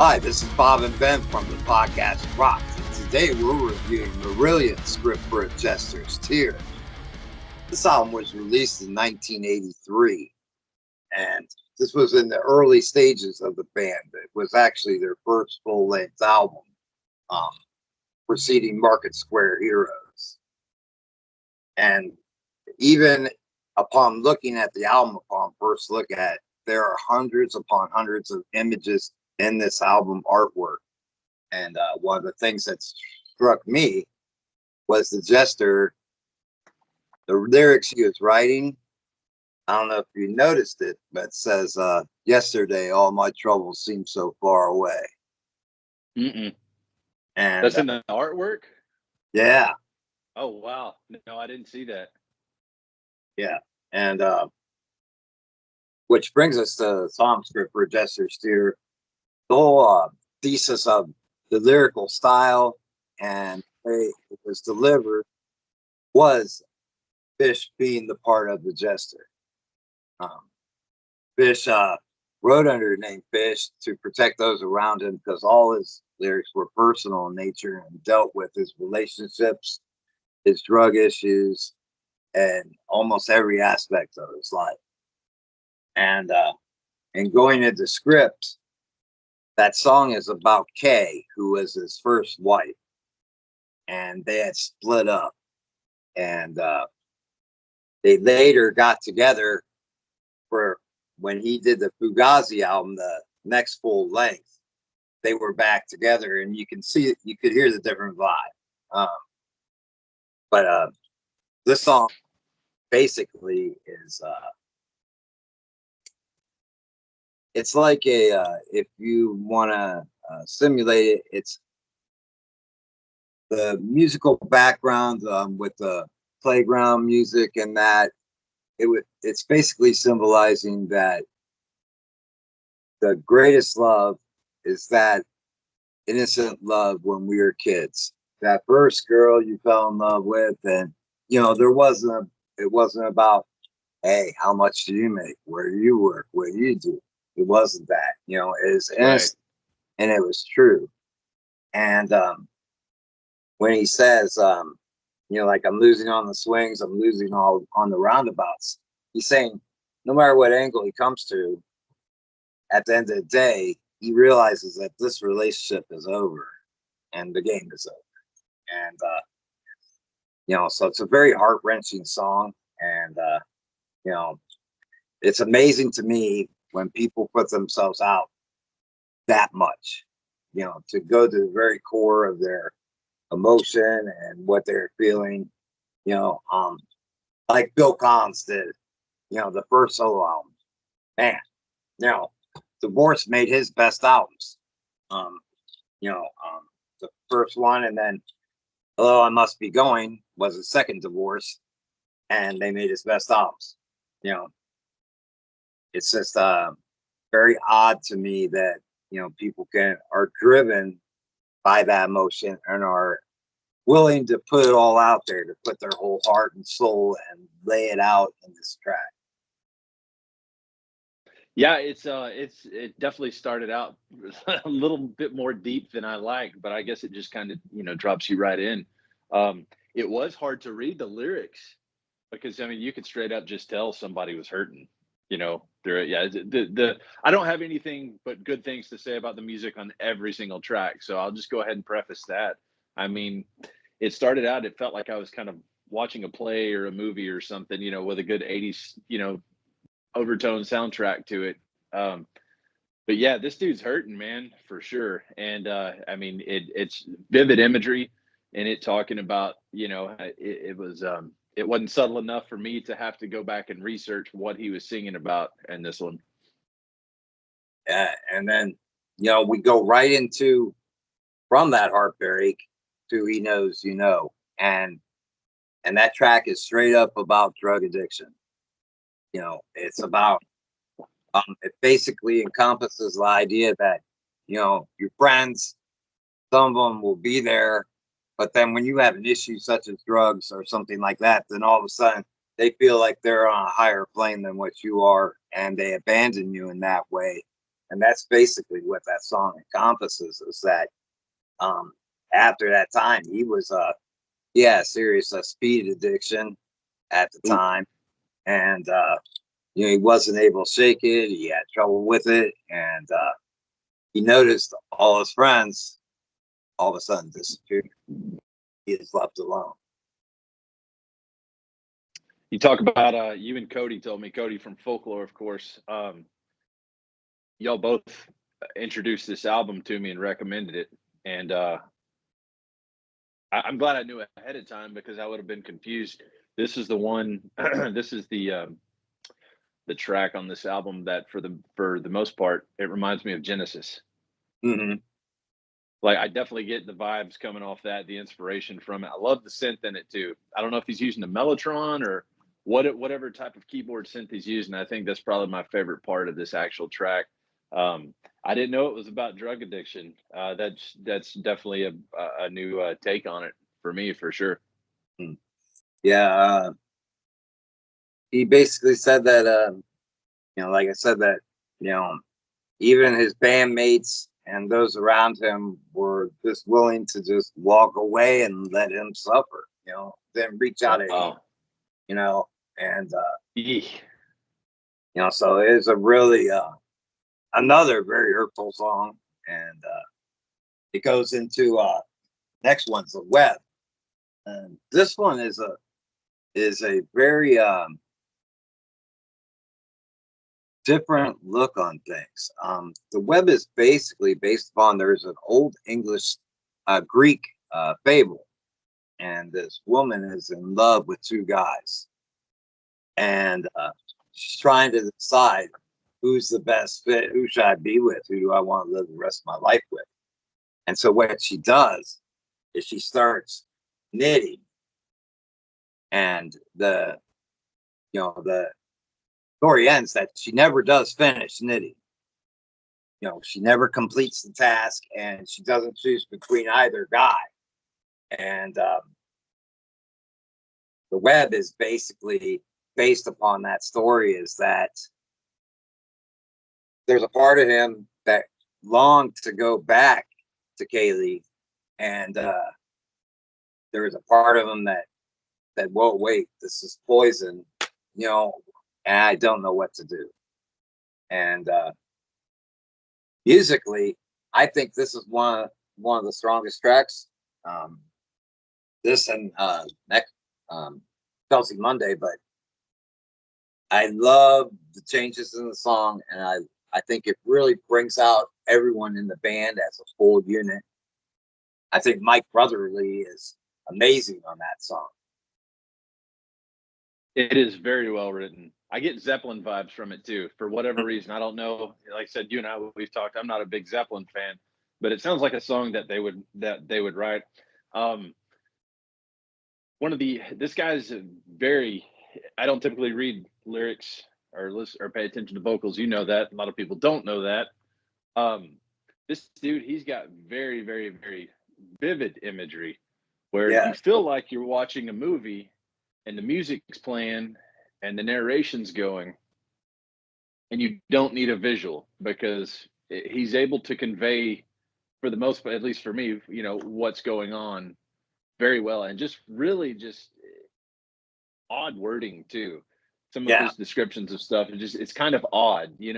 Hi, this is Bob and Ben from the podcast Rocks, and today we're reviewing Marillion script for a Jesters Tear. This album was released in 1983, and this was in the early stages of the band. It was actually their first full-length album, um, preceding Market Square Heroes. And even upon looking at the album, upon first look at it, there are hundreds upon hundreds of images in this album artwork. And one of the things that struck me was the Jester, the lyrics he was writing. I don't know if you noticed it, but it says, yesterday, all my troubles seem so far away. Mm-mm. And That's in the artwork? yeah, Oh, wow. No, I didn't see that. yeah. And which brings us to the song script for Jester's Tear. The whole thesis of the lyrical style and the way it was delivered was Fish being the part of the Jester. Fish wrote under the name Fish to protect those around him because all his lyrics were personal in nature and dealt with his relationships, his drug issues, and almost every aspect of his life. And going into script, that song is about Kay, who was his first wife, and they had split up, and they later got together for when he did the Fugazi album, the next full length. They were back together, and you could hear the different vibe. But this song basically is it's like if you want to simulate it, it's the musical background with the playground music, and that it's basically symbolizing that the greatest love is that innocent love when we were kids. That first girl you fell in love with, and it wasn't about, hey, how much do you make, where do you work, what do you do. It wasn't that. It was innocent, right. And it was true. And when he says, like, I'm losing on the swings, I'm losing all on the roundabouts, he's saying no matter what angle he comes to, at the end of the day, he realizes that this relationship is over and the game is over. And, so it's a very heart-wrenching song. And, it's amazing to me when people put themselves out that much, to go to the very core of their emotion and what they're feeling, like Bill Collins did, the first solo album. Man, Divorce made his best albums. The first one, and then Hello, I Must Be Going was his second Divorce, and they made his best albums. It's just very odd to me that people are driven by that emotion and are willing to put it all out there, to put their whole heart and soul and lay it out in this track. Yeah, it definitely started out a little bit more deep than I like, but I guess it just kind of drops you right in. It was hard to read the lyrics because you could straight up just tell somebody was hurting. I don't have anything but good things to say about the music on every single track, so I'll just go ahead and preface that. It started out, it felt like I was kind of watching a play or a movie or something, with a good 80s, overtone soundtrack to it. But yeah, this dude's hurting, man, for sure. And it's vivid imagery, and it talking about, it wasn't subtle enough for me to have to go back and research what he was singing about in this one. Yeah, and then we go right into, from that heartbreak to He Knows You Know, and that track is straight up about drug addiction. It's about it basically encompasses the idea that your friends, some of them will be there, but then when you have an issue such as drugs or something like that, then all of a sudden they feel like they're on a higher plane than what you are, and they abandon you in that way. And that's basically what that song encompasses, is that after that time, he was serious speed addiction at the Ooh. time. And he wasn't able to shake it. He had trouble with it. And he noticed all his friends all of a sudden disappeared. He is left alone. You talk about you and Cody told me, Cody from Folklore, of course. Y'all both introduced this album to me and recommended it. And I'm glad I knew ahead of time, because I would have been confused. This is the one. This is the track on this album that, for the most part, it reminds me of Genesis. Mm-hmm. Like, I definitely get the vibes coming off that, the inspiration from it. I love the synth in it too. I don't know if he's using a Mellotron or whatever type of keyboard synth he's using. I think that's probably my favorite part of this actual track. I didn't know it was about drug addiction. That's definitely a new take on it for me, for sure. Yeah, he basically said that like I said, that even his bandmates and those around him were just willing to just walk away and let him suffer. Then reach out at him. And Eek. so it is a really another very hurtful song, and it goes into next one's the web, and this one is a very different look on things. The web is basically based upon, there's an old English Greek fable, and this woman is in love with two guys, and she's trying to decide who's the best fit, who should I be with, who do I want to live the rest of my life with. And so what she does is she starts knitting, and the story ends that she never does finish knitting. She never completes the task, and she doesn't choose between either guy. And the web is basically based upon that story, is that there's a part of him that longed to go back to Kaylee, and there is a part of him that whoa, wait, this is poison, and I don't know what to do. And musically, I think this is one of the strongest tracks. This and next Chelsea Monday, but I love the changes in the song, and I think it really brings out everyone in the band as a full unit. I think Mike Brotherly is amazing on that song. It is very well written. I get Zeppelin vibes from it too, for whatever reason. I don't know. Like I said, you and I, we've talked. I'm not a big Zeppelin fan, but it sounds like a song that they would write. This guy's very. I don't typically read lyrics or listen or pay attention to vocals. You know that. A lot of people don't know that. This dude, he's got very, very, very vivid imagery, where Yeah, you feel like you're watching a movie, and the music's playing and the narration's going, and you don't need a visual, because he's able to convey, for the most part, at least for me, what's going on very well, and just really just odd wording too. Some of yeah, his descriptions of stuff, it's kind of odd. It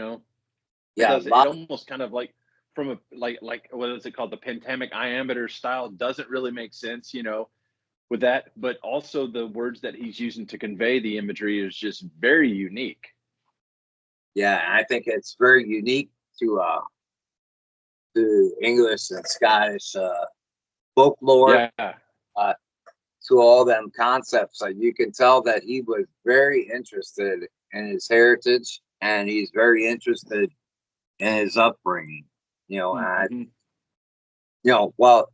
yeah. does, it almost kind of like, from a like what is it called, the pentamic iambic style, doesn't really make sense, with that, but also the words that he's using to convey the imagery is just very unique. Yeah, I think it's very unique to English and Scottish folklore, Yeah, to all them concepts. You can tell that he was very interested in his heritage, and he's very interested in his upbringing. And mm-hmm. well,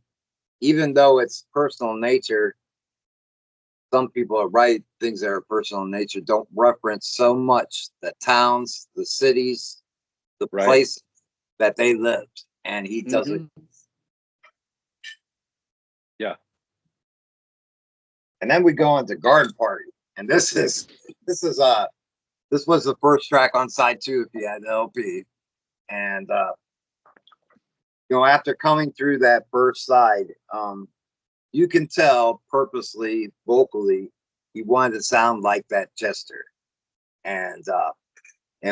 even though it's personal nature, some people are right. Things that are personal in nature don't reference so much the towns, the cities, the Right. places that they lived, and he does it. Mm-hmm. Yeah. And then we go into Garden Party, and this was the first track on side 2 if you had the LP, And after coming through that first side, you can tell purposely, vocally, he wanted to sound like that Jester. And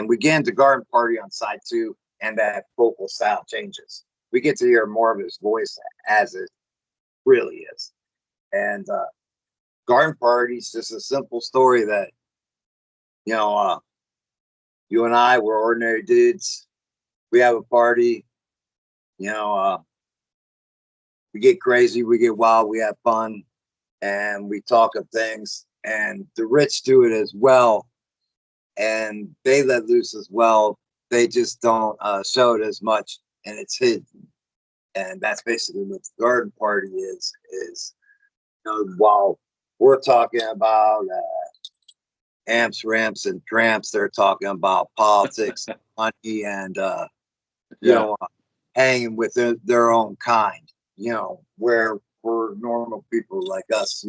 we get into Garden Party on side 2, and that vocal style changes. We get to hear more of his voice as it really is. And Garden Party is just a simple story that, you and I were ordinary dudes. We have a party, we get crazy, we get wild, we have fun, and we talk of things. And the rich do it as well, and they let loose as well. They just don't show it as much, and it's hidden. And that's basically what the Garden Party is. While we're talking about amps, ramps, and tramps, they're talking about politics, money, and hanging with their own kind. Where we're normal people like us,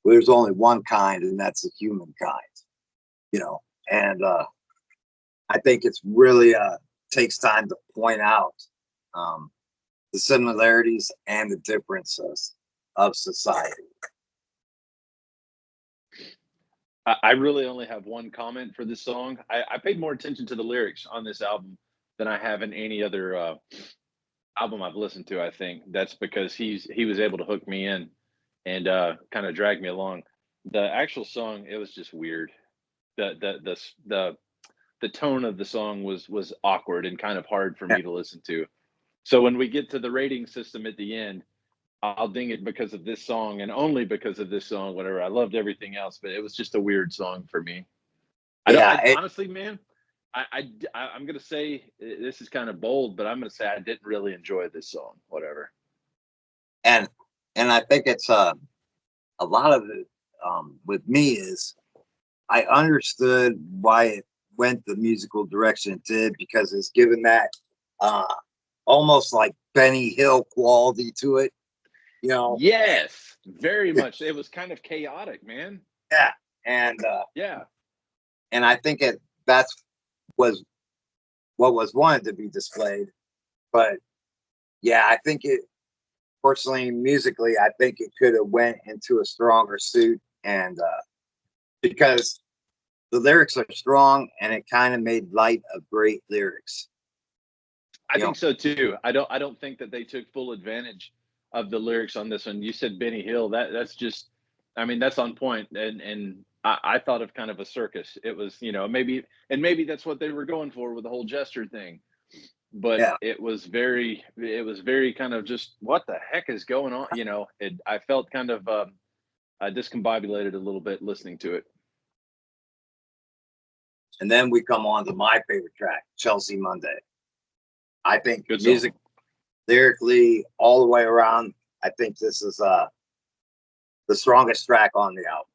there's only one kind, and that's the human kind. And I think it's really takes time to point out the similarities and the differences of society. I really only have one comment for this song. I paid more attention to the lyrics on this album than I have in any other album I've listened to. I think that's because he was able to hook me in and kind of drag me along. The actual song, it was just weird. The tone of the song was awkward and kind of hard for me to listen to. So when we get to the rating system at the end, I'll ding it because of this song and only because of this song. Whatever, I loved everything else, but it was just a weird song for me. Honestly, man, I'm gonna say this is kind of bold, but I'm gonna say I didn't really enjoy this song. Whatever. And I think it's a lot of it with me is I understood why it went the musical direction it did, because it's given that almost like Benny Hill quality to it. Yes, very much. It was kind of chaotic, man. Yeah, and yeah, and I think that's was what was wanted to be displayed. But yeah, I think it personally, musically, I think it could have went into a stronger suit, and because the lyrics are strong, and it kind of made light of great lyrics. I think so too. I don't think that they took full advantage of the lyrics on this one. You said Benny Hill. That's just, I mean, that's on point. And I thought of kind of a circus. It was, maybe that's what they were going for with the whole Jester thing. But it was very kind of just, what the heck is going on? I felt kind of discombobulated a little bit listening to it. And then we come on to my favorite track, Chelsea Monday. I think good music, song. Lyrically, all the way around, I think this is the strongest track on the album.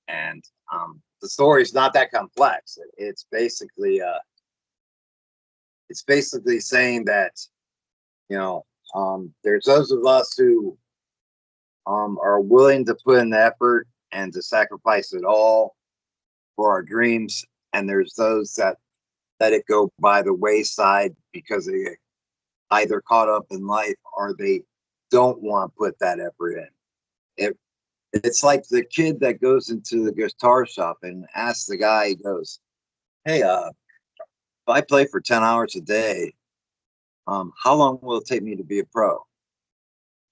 And the story is not that complex. It's basically saying that, there's those of us who are willing to put in the effort and to sacrifice it all for our dreams, and there's those that let it go by the wayside because they either caught up in life or they don't want to put that effort in. It's like the kid that goes into the guitar shop and asks the guy, he goes, "Hey, if I play for 10 hours a day, how long will it take me to be a pro?"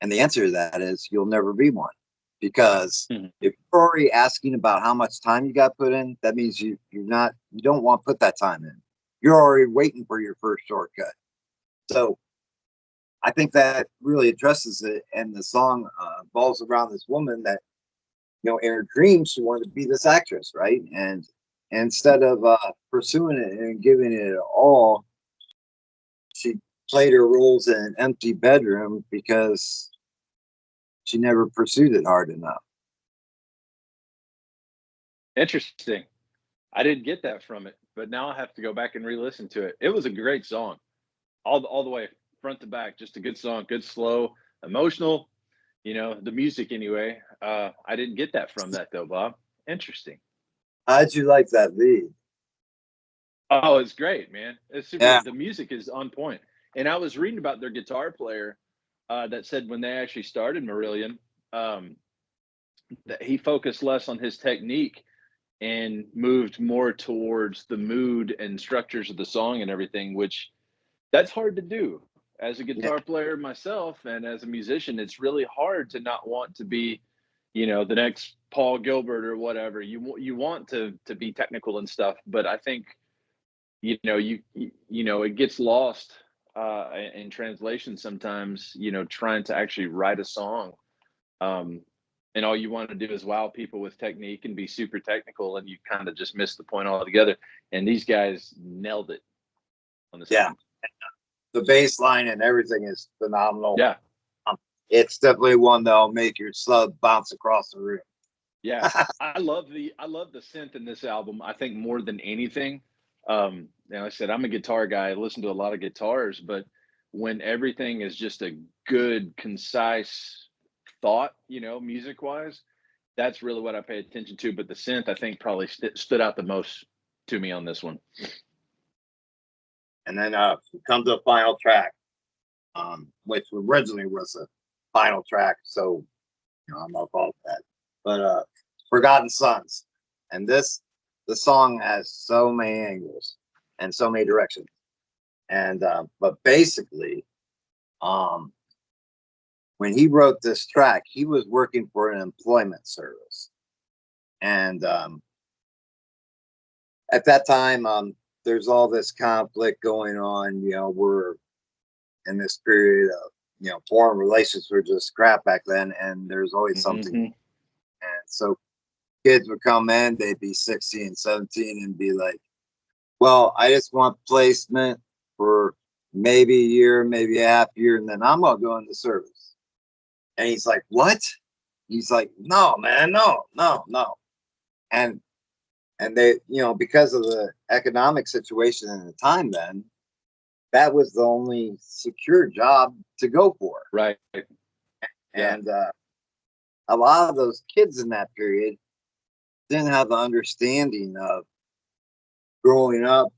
And the answer to that is you'll never be one. Because if you're already asking about how much time you got put in, that means you don't want to put that time in. You're already waiting for your first shortcut. So I think that really addresses it. And the song revolves around this woman that, in her dreams, she wanted to be this actress, right? And instead of pursuing it and giving it all, she played her roles in an empty bedroom because she never pursued it hard enough. Interesting. I didn't get that from it, but now I have to go back and re-listen to it. It was a great song, all the way front to back. Just a good song, good, slow, emotional. The music anyway. I didn't get that from that though, Bob. Interesting. How'd you like that lead? Oh, it's great, man. It's super. Yeah, The music is on point. And I was reading about their guitar player that said when they actually started Marillion, um, that he focused less on his technique and moved more towards the mood and structures of the song and everything, which that's hard to do. As a yeah, guitar player myself and as a musician, it's really hard to not want to be, you know, the next Paul Gilbert or whatever. You want to be technical and stuff, but I think you know it gets lost in translation sometimes. You know, trying to actually write a song, um, and all you want to do is wow people with technique and be super technical, and you kind of just miss the point altogether. And these guys nailed it on this yeah. album. The bass line and everything is phenomenal. Yeah, It's definitely one that'll make your slug bounce across the room. yeah. I love the synth in this album. I think more than anything. You know, I said I'm a guitar guy. I listen to a lot of guitars, but when everything is just a good, concise thought, you know, music wise, that's really what I pay attention to. But the synth, I think, probably stood out the most to me on this one. And then we come to the final track, which originally was a final track, so I'm not call it that. But Forgotten Sons. And the song has so many angles and so many directions. And but basically, um, when he wrote this track, he was working for an employment service. And at that time, there's all this conflict going on. We're in this period of, foreign relations were just crap back then, and there's always something. Hmm. And so kids would come in, they'd be 16, 17, and be like, well, I just want placement for maybe a year, maybe a half year, and then I'm gonna go into service. And he's like, what? He's like, no, man, no, no, no. And they, because of the economic situation at the time then, that was the only secure job to go for. Right. Yeah. And a lot of those kids in that period didn't have the understanding of growing up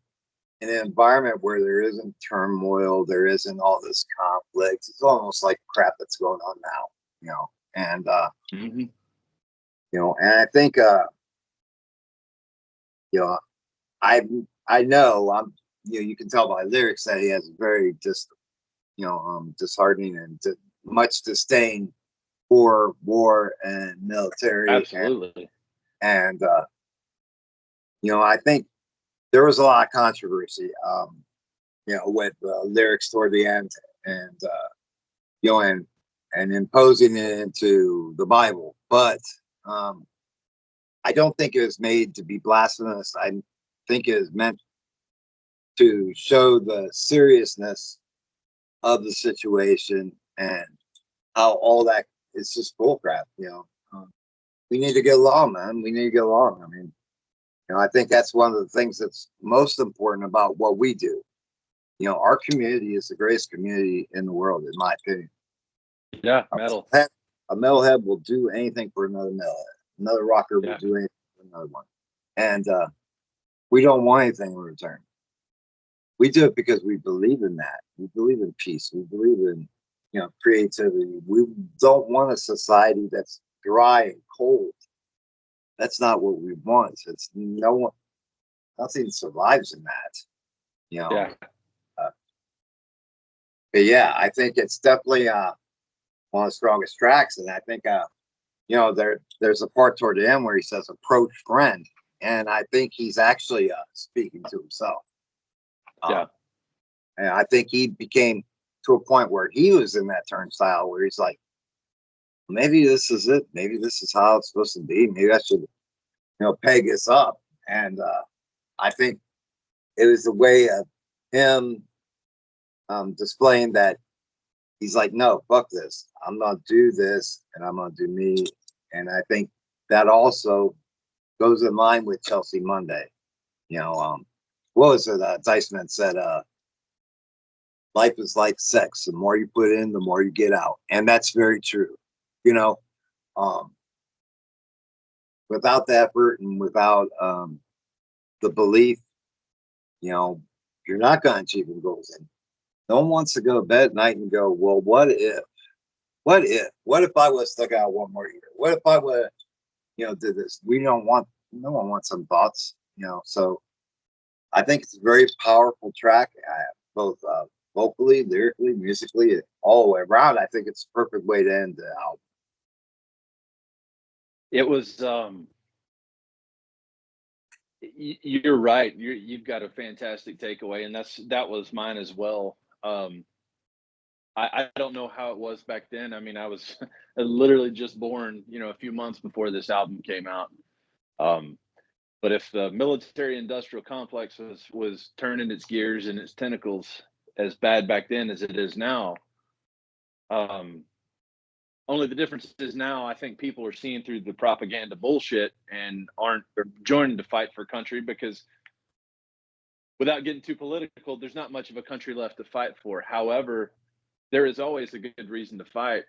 in an environment where there isn't turmoil, there isn't all this conflict. It's almost like crap that's going on now. And Hmm. and I think you know, I I know I'm you can tell by lyrics that he has very disheartening and much disdain for war and military, Absolutely. and I think there was a lot of controversy, with lyrics toward the end, and and imposing it into the Bible. But I don't think it was made to be blasphemous. I think it is meant to show the seriousness of the situation and how all that is just bullcrap. We need to get along, man. We need to get along. I mean, I think that's one of the things that's most important about what we do. Our community is the greatest community in the world, in my opinion. Yeah. Metal. A metalhead will do anything for another metalhead. Another rocker will Yeah. do anything for another one. And we don't want anything in return. We do it because we believe in that. We believe in peace. We believe in, creativity. We don't want a society that's dry and cold. That's not what we want. It's nothing survives in that. You know. Yeah. Uh, but yeah, I think it's definitely one of the strongest tracks, and I think there's a part toward the end where he says "approach friend," and I think he's actually speaking to himself. Yeah. And I think he became to a point where he was in that turnstile where he's like, maybe this is it. Maybe this is how it's supposed to be. Maybe I should, peg this up. And I think it was the way of him displaying that he's like, no, fuck this. I'm gonna do this, and I'm gonna do me. And I think that also goes in line with Chelsea Monday. What was it? Diceman said, life is like sex. The more you put in, the more you get out. And that's very true. You know, um, without the effort and without the belief You know, you're not going to achieve your goals. And no one wants to go to bed at night and go, well, what if? What if I was stuck out one more year? What if I would, did this? No one wants some thoughts, So I think it's a very powerful track, both vocally, lyrically, musically, all the way around. I think it's a perfect way to end the album. It was you're right. You've got a fantastic takeaway, and that was mine as well. I don't know how it was back then. I mean, I was literally just born, a few months before this album came out. Um, but if the military industrial complex was turning its gears and its tentacles as bad back then as it is now, um, only the difference is now I think people are seeing through the propaganda bullshit and aren't joining to fight for country because without getting too political, there's not much of a country left to fight for. However, there is always a good reason to fight.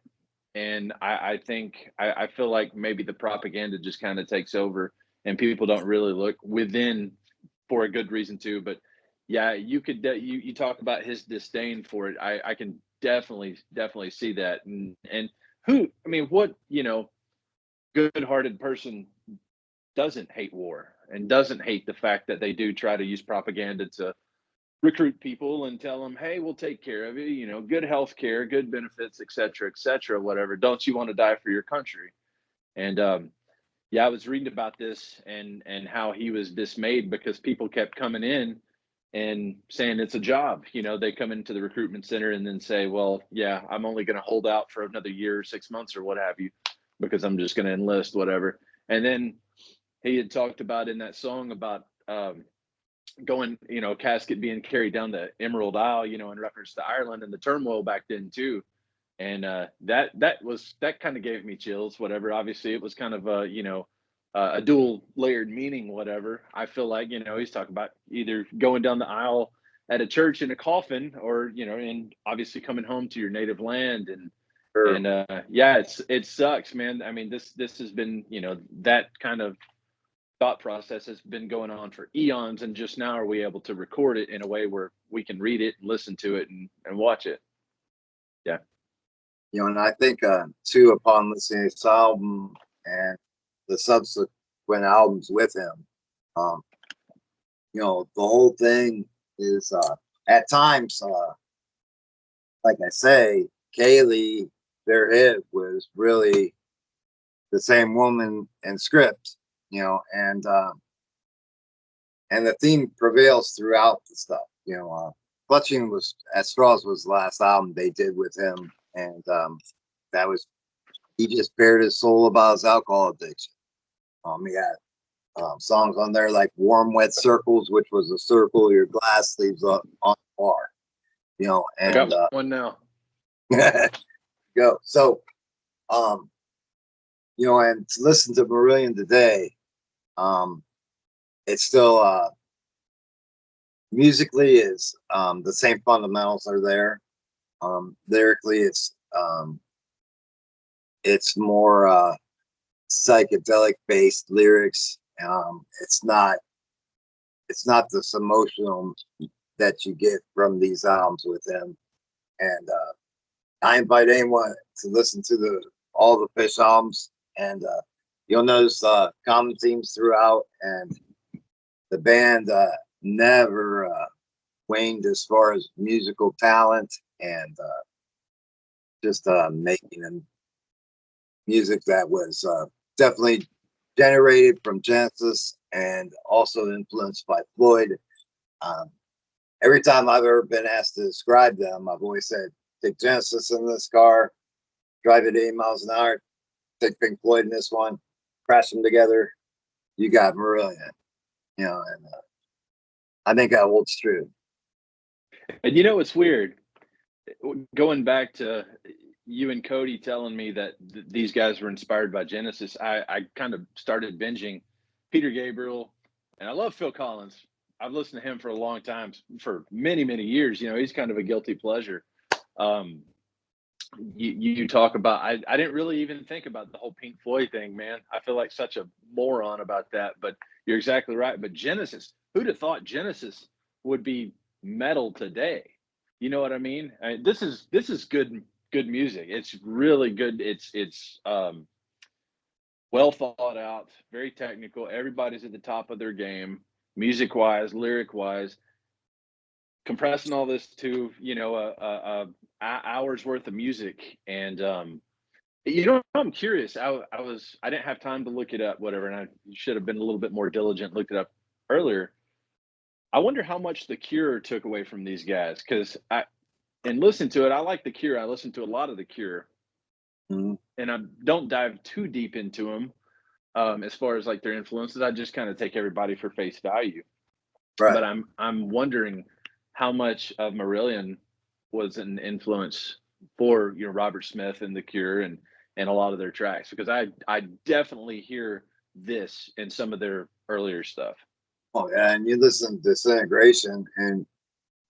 And I think I feel like maybe the propaganda just kind of takes over and people don't really look within for a good reason too. But yeah, you talk about his disdain for it. I can definitely see that. And who I mean, what good-hearted person doesn't hate war and doesn't hate the fact that they do try to use propaganda to recruit people and tell them, hey, we'll take care of you, good health care, good benefits, et cetera, whatever. Don't you want to die for your country? And yeah, I was reading about this and how he was dismayed because people kept coming in and saying it's a job. They come into the recruitment center and then say, well, yeah, I'm only going to hold out for another year, 6 months or what have you, because I'm just going to enlist, whatever. And then he had talked about in that song about going, casket being carried down the Emerald Isle, in reference to Ireland and the turmoil back then too. And that kind of gave me chills. Whatever. Obviously, it was kind of a dual layered meaning. Whatever. I feel like he's talking about either going down the aisle at a church in a coffin, or and obviously coming home to your native land. Sure. And yeah, it sucks, man. I mean, this has been that kind of thought process has been going on for eons, and just now are we able to record it in a way where we can read it and listen to it and watch it. Yeah. And I think too, upon listening to this album and the subsequent albums with him, um, the whole thing is at times, like I say, Kaylee, their hit was really the same woman and script, and the theme prevails throughout the stuff. Clutching was at Straws was the last album they did with him, and that was he just paired his soul about his alcohol addiction. He had songs on there like "Warm Wet Circles," which was a circle your glass leaves on the bar. I And got one now. go. So, and to listen to Marillion today, it's still musically is the same fundamentals are there. Lyrically, it's more psychedelic based lyrics. It's not this emotional that you get from these albums with him. And I invite anyone to listen to all the Fish albums, and you'll notice common themes throughout. And the band never waned as far as musical talent and just making music that was definitely generated from Genesis and also influenced by Floyd. Um, every time I've ever been asked to describe them, I've always said, take Genesis in this car, drive it 80 miles an hour, take Pink Floyd in this one, crash them together, you got Marillion. And I think that holds true. And it's weird. Going back to you and Cody telling me that these guys were inspired by Genesis, I kind of started binging Peter Gabriel, and I love Phil Collins. I've listened to him for a long time, for many, many years. He's kind of a guilty pleasure. You talk about, I didn't really even think about the whole Pink Floyd thing, man. I feel like such a moron about that, but you're exactly right. But Genesis, who'd have thought Genesis would be metal today. You know what I mean? This is good music. It's really good. It's well thought out, very technical. Everybody's at the top of their game, music wise, lyric wise. Compressing all this to a hour's worth of music, and I'm curious. I didn't have time to look it up, whatever, and I should have been a little bit more diligent, looked it up earlier. I wonder how much The Cure took away from these guys, because I and listen to it. I like The Cure. I listen to a lot of The Cure, Mhm. and I don't dive too deep into them as far as like their influences. I just kind of take everybody for face value. Right. But I'm wondering how much of Marillion was an influence for Robert Smith and The Cure and a lot of their tracks, because I definitely hear this in some of their earlier stuff. Oh, yeah, and you listen to Disintegration, and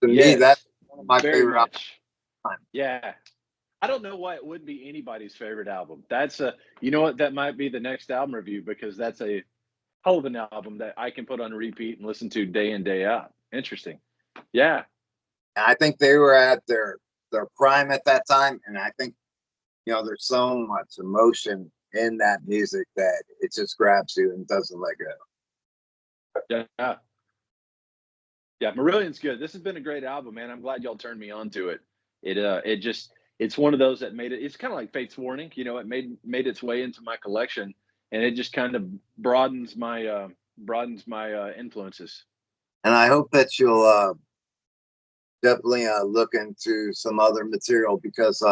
to me, that's Yes, one of my very favorite albums. much. Yeah. I don't know why it would be anybody's favorite album. That's a you know what, that might be the next album review, because that's a hell of an album that I can put on repeat and listen to day in, day out. Interesting. Yeah. I think they were at their prime at that time, and I think there's so much emotion in that music that it just grabs you and doesn't let go. Yeah. Yeah, Marillion's good. This has been a great album, man. I'm glad y'all turned me on to it. It's one of those that made it. It's kind of like Fate's Warning, it made its way into my collection, and it just kind of broadens my influences. And I hope that you'll definitely look into some other material, because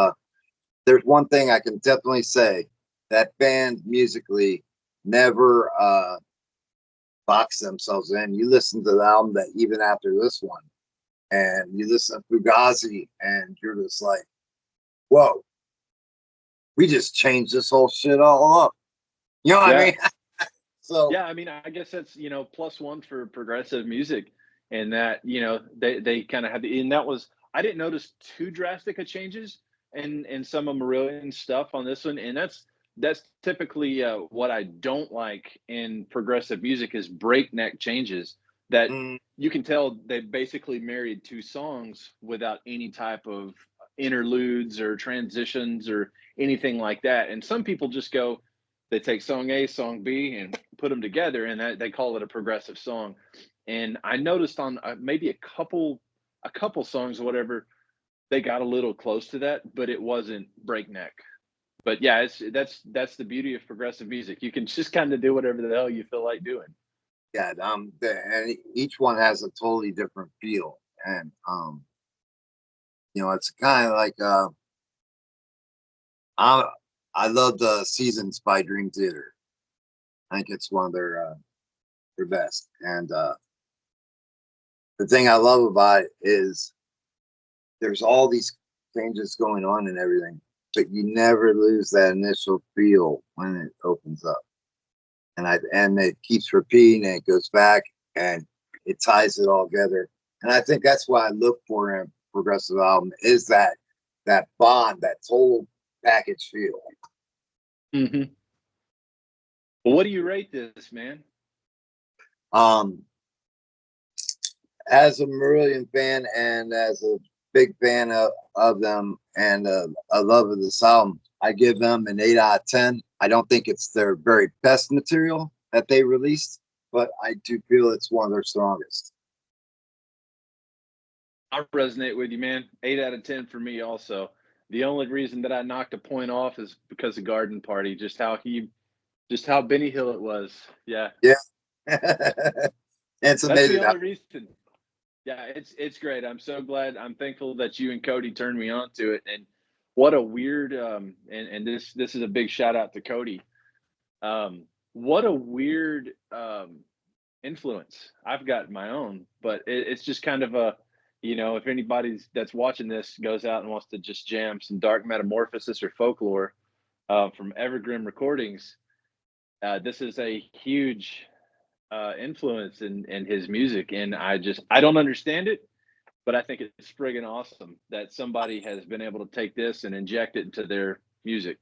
there's one thing I can definitely say: that band musically never box themselves in. You listen to the album that even after this one, and you listen to Fugazi, and you're just like, whoa, we just changed this whole shit all up. You know what I Yeah. mean? So Yeah, I mean, I guess that's, plus one for progressive music, and that, they kind of had and that was, I didn't notice too drastic of changes in some of Marillion's stuff on this one. And that's typically what I don't like in progressive music, is breakneck changes that mm, you can tell they basically married two songs without any type of interludes or transitions or anything like that. And some people just go, they take song A, song B, and put them together, and they call it a progressive song. And I noticed on maybe a couple songs or whatever, they got a little close to that, but it wasn't breakneck. But yeah, that's the beauty of progressive music. You can just kind of do whatever the hell you feel like doing. yeah, and each one has a totally different feel, and it's kind of like I I love the Seasons by Dream Theater. I think it's one of their best, and the thing I love about it is there's all these changes going on and everything, but you never lose that initial feel when it opens up. And it keeps repeating, and it goes back, and it ties it all together. And I think that's what I look for in a progressive album, is that bond, that total package feel. Hmm. Well, what do you rate this, man? Um, as a Marillion fan, and as a big fan of them, and a love of this album, I give them an 8 out of 10. I don't think it's their very best material that they released, but I do feel it's one of their strongest. I resonate with you, man. 8 out of 10 for me also. The only reason that I knocked a point off is because of Garden Party, just how Benny Hill it was. Yeah. Yeah. It's That's the amazing. only reason. Yeah, it's great. I'm so glad. I'm thankful that you and Cody turned me on to it. And what a weird and this is a big shout out to Cody. What a weird influence. I've got my own, but it's just kind of if anybody's that's watching this goes out and wants to just jam some Dark Metamorphosis or Folklore from Evergreen Recordings, this is a huge influence in his music, and I don't understand it, but I think it's friggin' awesome that somebody has been able to take this and inject it into their music.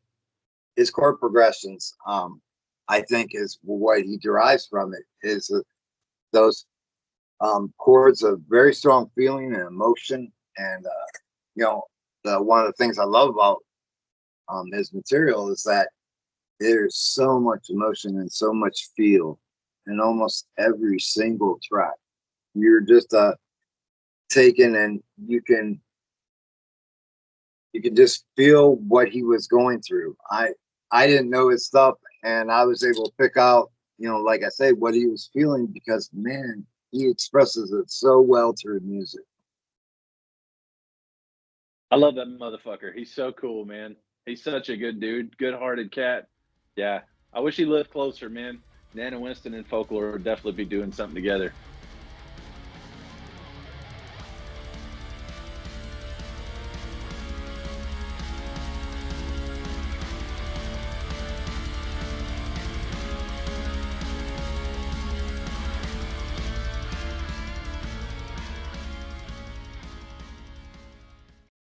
His chord progressions, I think, is what he derives from it, is those chords of very strong feeling and emotion. And, you know, one of the things I love about his material is that there's so much emotion and so much feel in almost every single track. You're just taken, and you can just feel what he was going through. I didn't know his stuff, and I was able to pick out, you know, like I say, what he was feeling, because man, he expresses it so well through music. I love that motherfucker. He's so cool, man. He's such a good dude, good-hearted cat. Yeah, I wish he lived closer, man. Nan and Winston and Folklore would definitely be doing something together.